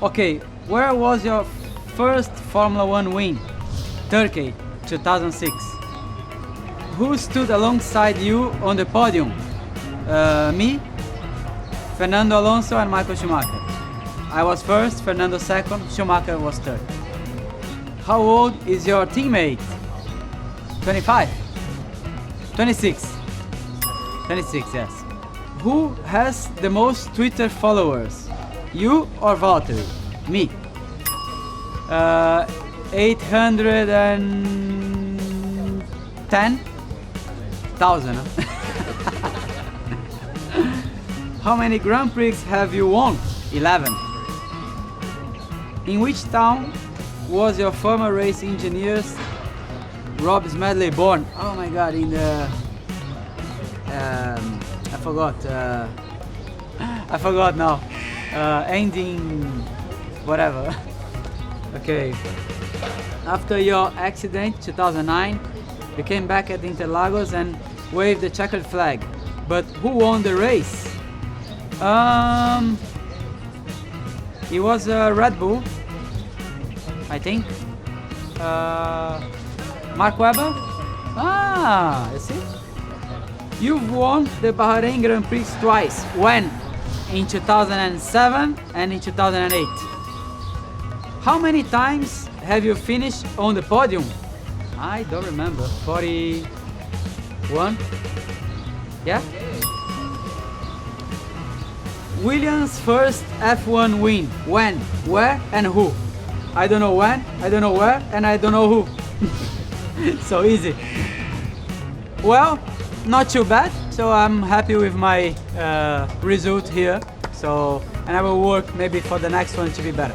Okay, where was your first Formula One win? Turkey, 2006. Who stood alongside you on the podium? Me, Fernando Alonso and Michael Schumacher. I was first, Fernando second, Schumacher was third. How old is your teammate? 25. 26. 26, yes. Who has the most Twitter followers? You or Valtteri? Me. 810,000. How many Grand Prix have you won? 11. In which town was your former race engineer Rob Smedley born? Oh my god, in the... I forgot. I forgot now. Ending... whatever. Okay. After your accident, 2009, you came back at Interlagos and waved the checkered flag. But who won the race? It was Red Bull, I think. Mark Webber? Ah, you see? You've won the Bahrain Grand Prix twice. When? In 2007 and in 2008. How many times have you finished on the podium? I don't remember. 41? Yeah? Williams' first F1 win. When, where, and who? I don't know when, I don't know where, and I don't know who. So easy. Well, not too bad. So I'm happy with my result here. So, and I will work maybe for the next one to be better.